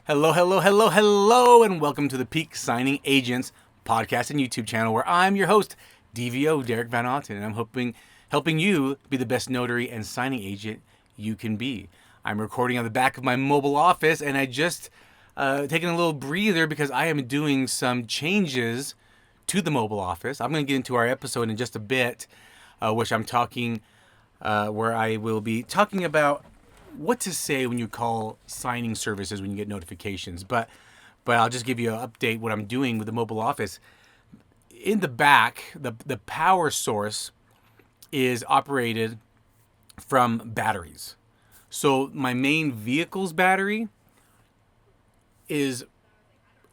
Hello, hello, hello, hello, and welcome to the Peak Signing Agents podcast and YouTube channel, where I'm your host, DVO Derek Van Otten, and I'm helping you be the best notary and signing agent you can be. I'm recording on the back of my mobile office, and I just taking a little breather because I am doing some changes to the mobile office. I'm going to get into our episode in just a bit, which I'm talking, where I will be talking about what to say when you call signing services when you get notifications. But I'll just give you an update what I'm doing with the mobile office. In the back, the power source is operated from batteries. So my main vehicle's battery is,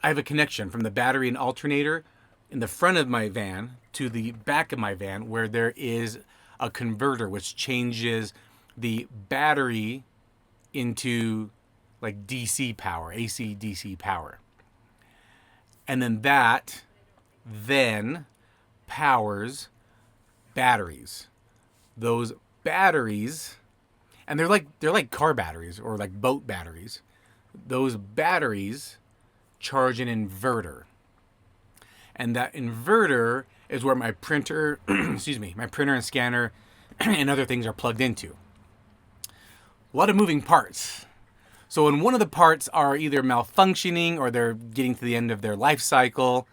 I have a connection from the battery and alternator in the front of my van to the back of my van, where there is a converter which changes the battery into like DC power, AC DC power. And then that then powers batteries. Those batteries, and they're like car batteries or like boat batteries. Those batteries charge an inverter. And that inverter is where my printer, my printer and scanner and other things are plugged into. A lot of moving parts. So when one of the parts are either malfunctioning or they're getting to the end of their life cycle,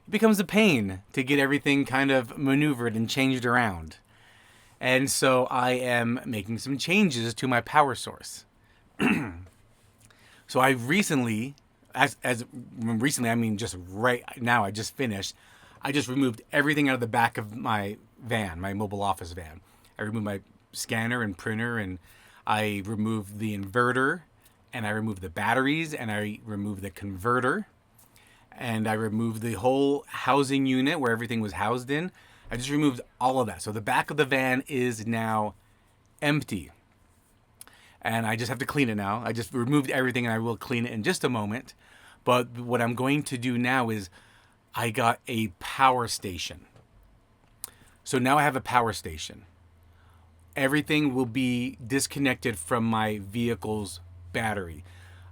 it becomes a pain to get everything kind of maneuvered and changed around. And so I am making some changes to my power source. So I recently, recently, I mean just right now, I just finished. I just removed everything out of the back of my van, my mobile office van. I removed my scanner and printer, and I removed the inverter, and I removed the batteries, and I removed the converter, and I removed the whole housing unit where everything was housed in. I just removed all of that. So the back of the van is now empty. And I just have to clean it now. I just removed everything, and I will clean it in just a moment. But what I'm going to do now is I got a power station. So now I have a power station. Everything will be disconnected from my vehicle's battery.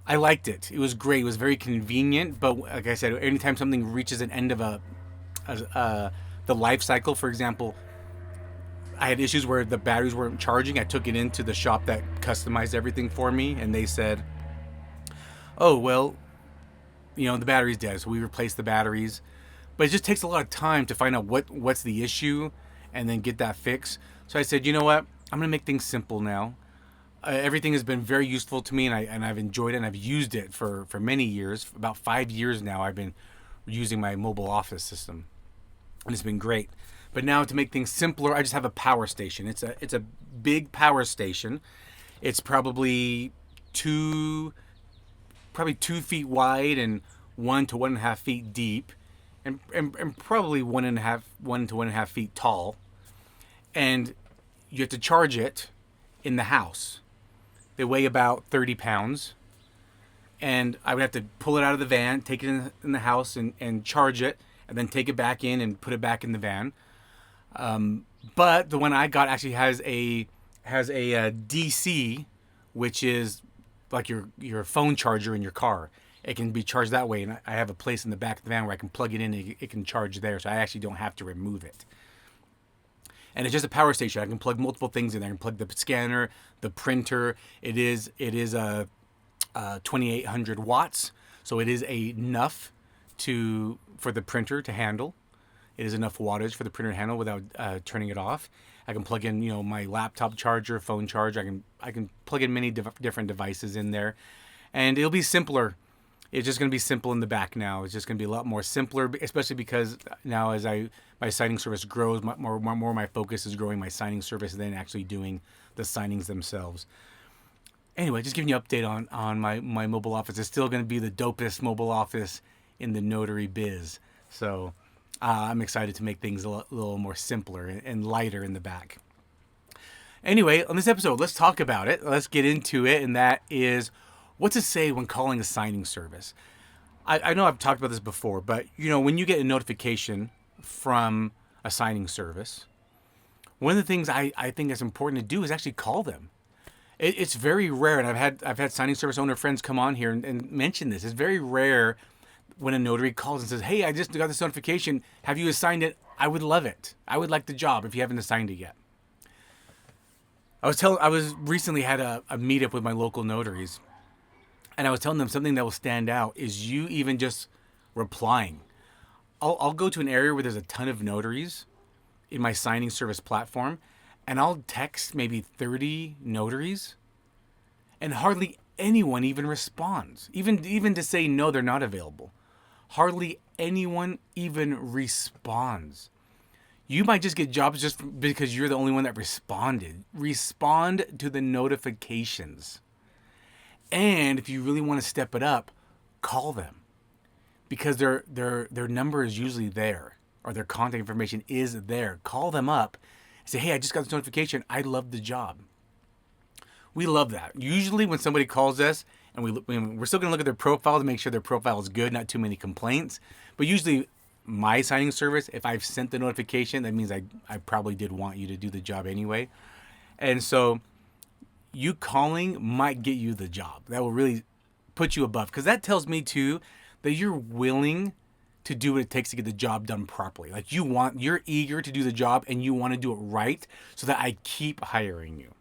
I liked it. It was great. It was very convenient. But like I said, anytime something reaches an end of the life cycle, for example, I had issues where the batteries weren't charging. I took it into the shop that customized everything for me, and they said, "Oh, well, the battery's dead." So we replaced the batteries. But it just takes a lot of time to find out what's the issue and then get that fixed. So I said, you know what? I'm going to make things simple now. Everything has been very useful to me, and I've enjoyed it, and I've used it for many years. For about 5 years now, I've been using my mobile office system, and it's been great. But now to make things simpler, I just have a power station. It's a big power station. It's probably 2 feet wide and 1 to 1.5 feet deep, and probably 1 to 1.5 feet tall. And you have to charge it in the house. They weigh about 30 pounds. And I would have to pull it out of the van, take it in the house and charge it, and then take it back in and put it back in the van. But the one I got actually has a DC, which is like your phone charger in your car. It can be charged that way, and I have a place in the back of the van where I can plug it in and it can charge there, so I actually don't have to remove it. And it's just a power station. I can plug multiple things in there. I can plug the scanner, the printer. It is a 2,800 watts, so it is enough for the printer to handle. It is enough wattage for the printer to handle without turning it off. I can plug in, my laptop charger, phone charger. I can plug in many different devices in there, and it'll be simpler. It's just going to be simple in the back now. It's just going to be a lot more simpler, especially because now as my signing service grows, more my focus is growing my signing service than actually doing the signings themselves. Anyway, just giving you an update on my mobile office. It's still going to be the dopest mobile office in the notary biz. So I'm excited to make things a little more simpler and lighter in the back. Anyway, on this episode, let's talk about it. Let's get into it, and that is what to say when calling a signing service. I know I've talked about this before, but when you get a notification from a signing service, one of the things I think is important to do is actually call them. It's very rare, and I've had signing service owner friends come on here and mention this. It's very rare when a notary calls and says, "Hey, I just got this notification. Have you assigned it? I would love it. I would like the job if you haven't assigned it yet." I was recently had a meetup with my local notaries, and I was telling them something that will stand out is you even just replying. I'll go to an area where there's a ton of notaries in my signing service platform, and I'll text maybe 30 notaries, and hardly anyone even responds. Even to say no, they're not available. Hardly anyone even responds. You might just get jobs just because you're the only one that responded. Respond to the notifications. And if you really want to step it up, call them, because their number is usually there, or their contact information is there. Call them up and say, "Hey, I just got this notification. I love the job." We love that. Usually when somebody calls us, and we're still going to look at their profile to make sure their profile is good, not too many complaints. But usually my signing service, if I've sent the notification, that means I probably did want you to do the job anyway. And so you calling might get you the job. That will really put you above, because that tells me too that you're willing to do what it takes to get the job done properly. Like you're eager to do the job, and you want to do it right, so that I keep hiring you.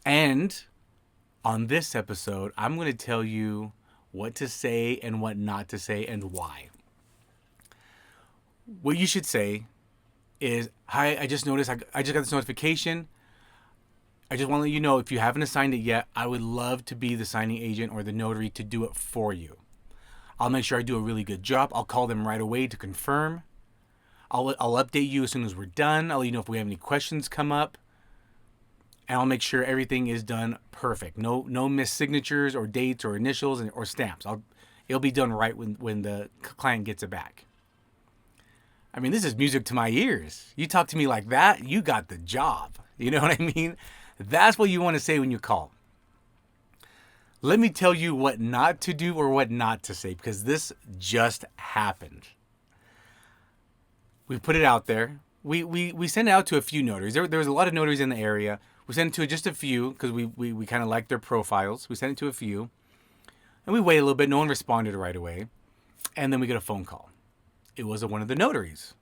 And on this episode, I'm going to tell you what to say and what not to say, and why. What you should say is, "Hi, I just noticed I just got this notification. I just want to let you know, if you haven't assigned it yet, I would love to be the signing agent or the notary to do it for you. I'll make sure I do a really good job. I'll call them right away to confirm. I'll update you as soon as we're done. I'll let you know if we have any questions come up. And I'll make sure everything is done perfect. No missed signatures or dates or initials or stamps. It'll be done right when the client gets it back." I mean, this is music to my ears. You talk to me like that, you got the job. You know what I mean? That's what you want to say when you call. Let me tell you what not to do or what not to say, because this just happened. We put it out there. We sent it out to a few notaries. There was a lot of notaries in the area. We sent it to just a few because we kind of liked their profiles. We sent it to a few. And we waited a little bit. No one responded right away. And then we get a phone call. It was one of the notaries.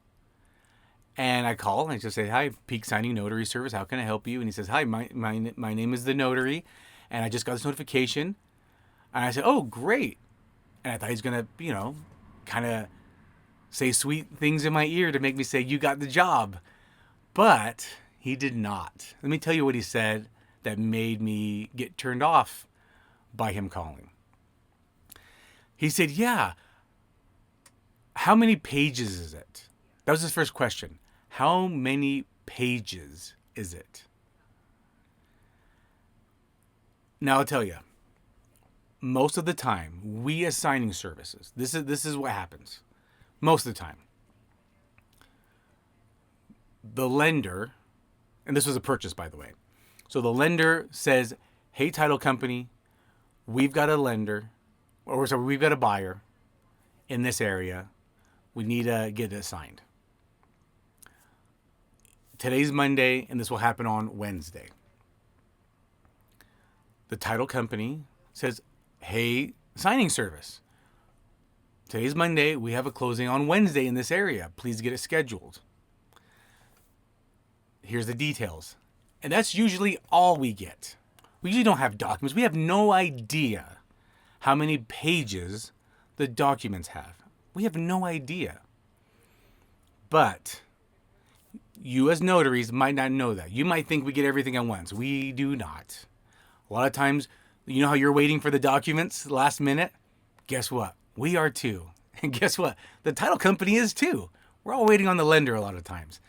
And I call and I just say, "Hi, Peak Signing Notary Service. How can I help you?" And he says, "Hi, my name is the notary, and I just got this notification." And I said, "Oh, great." And I thought he's going to, kind of say sweet things in my ear to make me say, "You got the job." But he did not. Let me tell you what he said that made me get turned off by him calling. He said, "Yeah, how many pages is it?" That was his first question. How many pages is it? Now I'll tell you, most of the time, we as signing services, this is what happens. Most of the time, the lender, and this was a purchase, by the way. So the lender says, "Hey, title company, we've got a lender, or sorry, we've got a buyer in this area. We need to get it signed. Today's Monday, and this will happen on Wednesday." The title company says, "Hey, signing service, today's Monday. We have a closing on Wednesday in this area. Please get it scheduled. Here's the details." And that's usually all we get. We usually don't have documents. We have no idea how many pages the documents have. We have no idea. But you as notaries might not know that. You might think we get everything at once. We do not. A lot of times, you know how you're waiting for the documents last minute? Guess what? We are too. And guess what? The title company is too. We're all waiting on the lender a lot of times.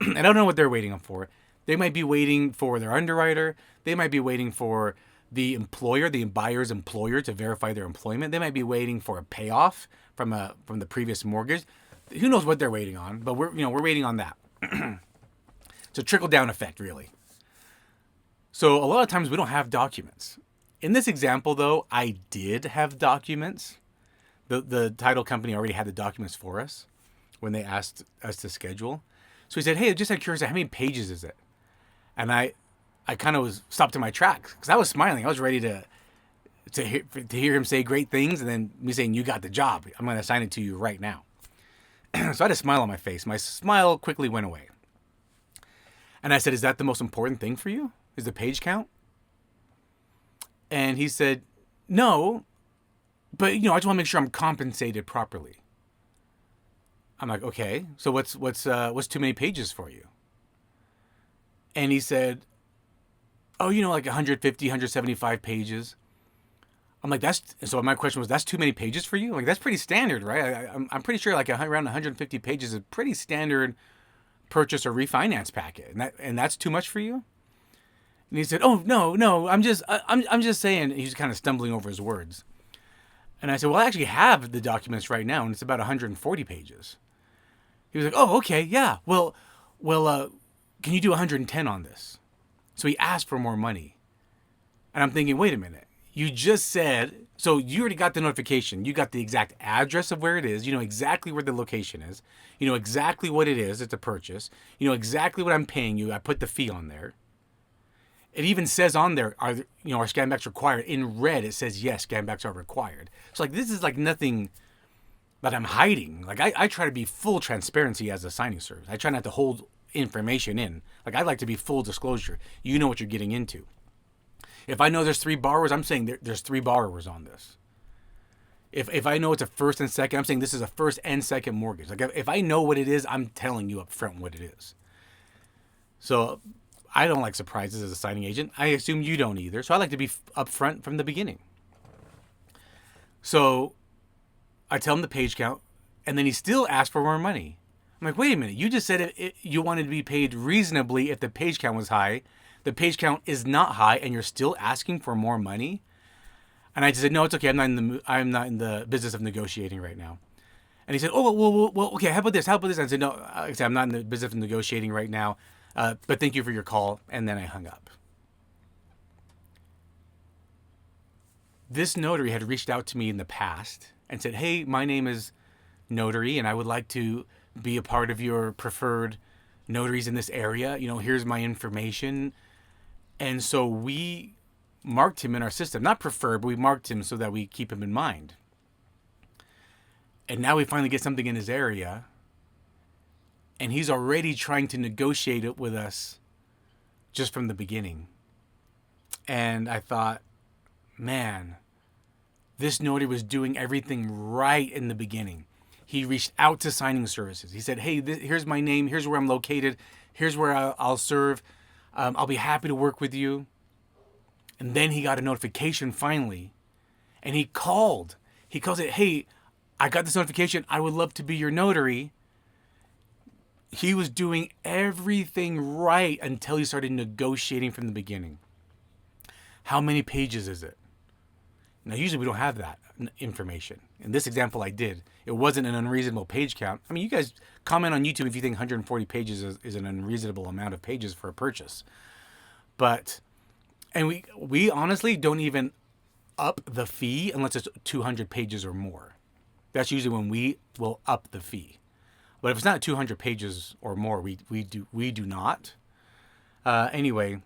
I don't know what they're waiting for. They might be waiting for their underwriter. They might be waiting for the employer, the buyer's employer, to verify their employment. They might be waiting for a payoff from the previous mortgage. Who knows what they're waiting on? But we're waiting on that. It's a trickle down effect, really. So a lot of times we don't have documents. In this example, though, I did have documents. The title company already had the documents for us when they asked us to schedule. So he said, "Hey, just out of curiosity, how many pages is it?" And I I kind of was stopped in my tracks because I was smiling. I was ready to hear him say great things, and then me saying, "You got the job. I'm going to assign it to you right now." So I had a smile on my face. My smile quickly went away. And I said, "Is that the most important thing for you? Is the page count?" And he said, "No, but I just want to make sure I'm compensated properly." I'm like, "Okay, so what's too many pages for you?" And he said, "Oh, like 150, 175 pages." I'm like, so my question was, that's too many pages for you? Like, that's pretty standard, right? I'm pretty sure like around 150 pages is a pretty standard purchase or refinance packet. And that's too much for you? And he said, "Oh, no, I'm just saying." He's kind of stumbling over his words. And I said, "Well, I actually have the documents right now, and it's about 140 pages." He was like, "Oh, okay, yeah. Well, can you do 110 on this?" So he asked for more money. And I'm thinking, wait a minute. You just said, so you already got the notification. You got the exact address of where it is. You know exactly where the location is. You know exactly what it is. It's a purchase. You know exactly what I'm paying you. I put the fee on there. It even says on there, are scan backs required? In red, it says, yes, scan backs are required. So like, this is like nothing that I'm hiding. Like I try to be full transparency as a signing service. I try not to hold information in. Like I like to be full disclosure. You know what you're getting into. If I know there's 3 borrowers, I'm saying there's 3 borrowers on this. If I know it's a first and second, I'm saying this is a first and second mortgage. Like if I know what it is, I'm telling you up front what it is. So I don't like surprises as a signing agent. I assume you don't either. So I like to be upfront from the beginning. So I tell him the page count, and then he still asks for more money. I'm like, wait a minute. You just said you wanted to be paid reasonably if the page count was high. The page count is not high, and you're still asking for more money. And I just said, no, it's okay. I'm not in the business of negotiating right now. And he said, oh, well, okay. How about this? And I said, no, I'm not in the business of negotiating right now. But thank you for your call. And then I hung up. This notary had reached out to me in the past and said, hey, my name is Notary, and I would like to be a part of your preferred notaries in this area. Here's my information. And so we marked him in our system. Not preferred, but we marked him so that we keep him in mind. And now we finally get something in his area. And he's already trying to negotiate it with us just from the beginning. And I thought, man, this notary was doing everything right in the beginning. He reached out to signing services. He said, hey, here's my name. Here's where I'm located. Here's where I'll serve. I'll be happy to work with you. And then he got a notification finally. And he called. He calls it, hey, I got this notification. I would love to be your notary. He was doing everything right until he started negotiating from the beginning. How many pages is it? Now, usually we don't have that information. In this example, I did. It wasn't an unreasonable page count. I mean, you guys comment on YouTube if you think 140 pages is an unreasonable amount of pages for a purchase. And we honestly don't even up the fee unless it's 200 pages or more. That's usually when we will up the fee. But if it's not 200 pages or more, we do not. Anyway,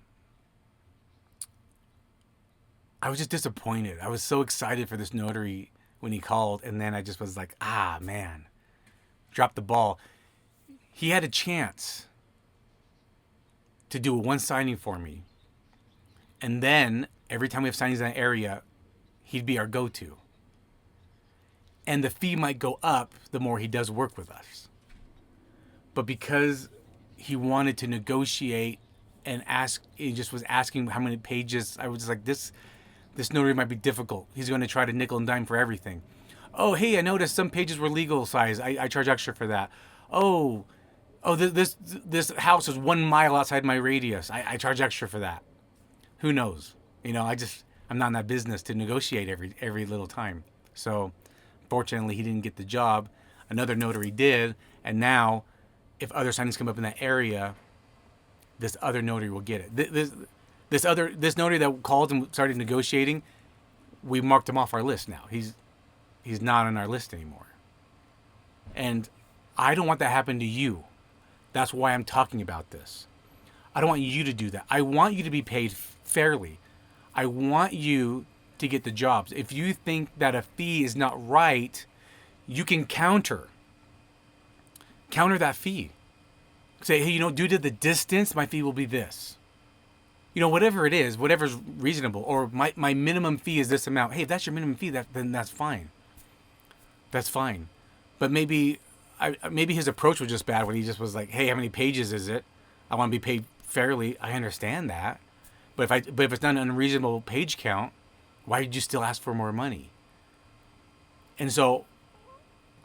I was just disappointed. I was so excited for this notary when he called, and then I just was like, man, dropped the ball. He had a chance to do one signing for me. And then every time we have signings in that area, he'd be our go-to. And the fee might go up the more he does work with us. But because he wanted to negotiate and he just was asking how many pages, I was just like, this notary might be difficult. He's going to try to nickel and dime for everything. Oh, hey, I noticed some pages were legal size. I charge extra for that. Oh, this house is 1 mile outside my radius. I charge extra for that. Who knows? I'm not in that business to negotiate every little time. So, fortunately, he didn't get the job. Another notary did, and now, if other signings come up in that area, this other notary will get it. This notary that called and started negotiating, we marked him off our list now. He's not on our list anymore. And I don't want that to happen to you. That's why I'm talking about this. I don't want you to do that. I want you to be paid fairly. I want you to get the jobs. If you think that a fee is not right, you can counter that fee. Say, hey, due to the distance, my fee will be this. Whatever it is, whatever's reasonable. Or my minimum fee is this amount. Hey, if that's your minimum fee, then that's fine. That's fine. But maybe his approach was just bad when he just was like, hey, how many pages is it? I want to be paid fairly. I understand that. But if it's not an unreasonable page count, why did you still ask for more money? And so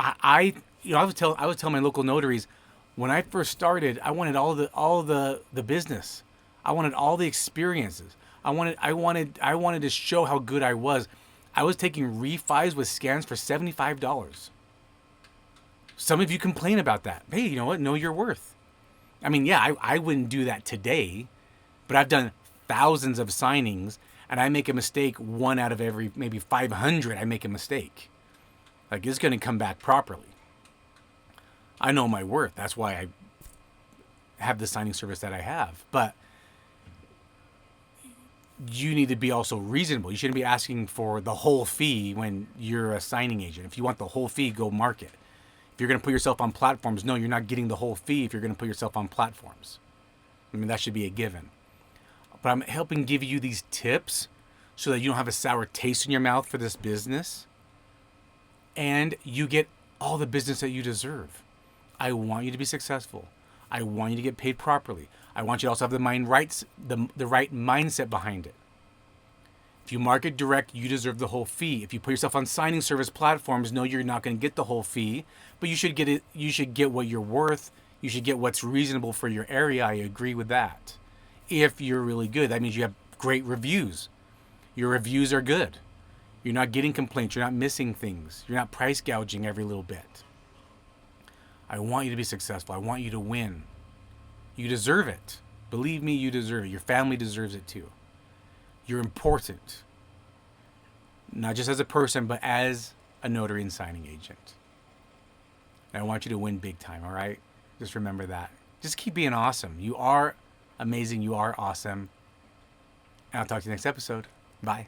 I would tell my local notaries, when I first started, I wanted all the business. I wanted all the experiences. I wanted to show how good I was. I was taking refis with scans for $75. Some of you complain about that. Hey, you know what? Know your worth. I mean, yeah, I wouldn't do that today, but I've done thousands of signings, and I make a mistake one out of every maybe 500. I make a mistake. Like, it's going to come back properly. I know my worth. That's why I have the signing service that I have. But you need to be also reasonable. You shouldn't be asking for the whole fee when you're a signing agent. If you want the whole fee, go market. If you're going to put yourself on platforms, no, you're not getting the whole fee if you're going to put yourself on platforms. I mean, that should be a given. But I'm helping give you these tips so that you don't have a sour taste in your mouth for this business. And you get all the business that you deserve. I want you to be successful. I want you to get paid properly. I want you to also have the right mindset behind it. If you market direct, you deserve the whole fee. If you put yourself on signing service platforms, no, you're not going to get the whole fee, but you should get it. You should get what you're worth. You should get what's reasonable for your area. I agree with that. If you're really good, that means you have great reviews. Your reviews are good. You're not getting complaints. You're not missing things. You're not price gouging every little bit. I want you to be successful. I want you to win. You deserve it. Believe me, you deserve it. Your family deserves it too. You're important. Not just as a person, but as a notary and signing agent. And I want you to win big time, all right? Just remember that. Just keep being awesome. You are amazing. You are awesome. And I'll talk to you next episode. Bye.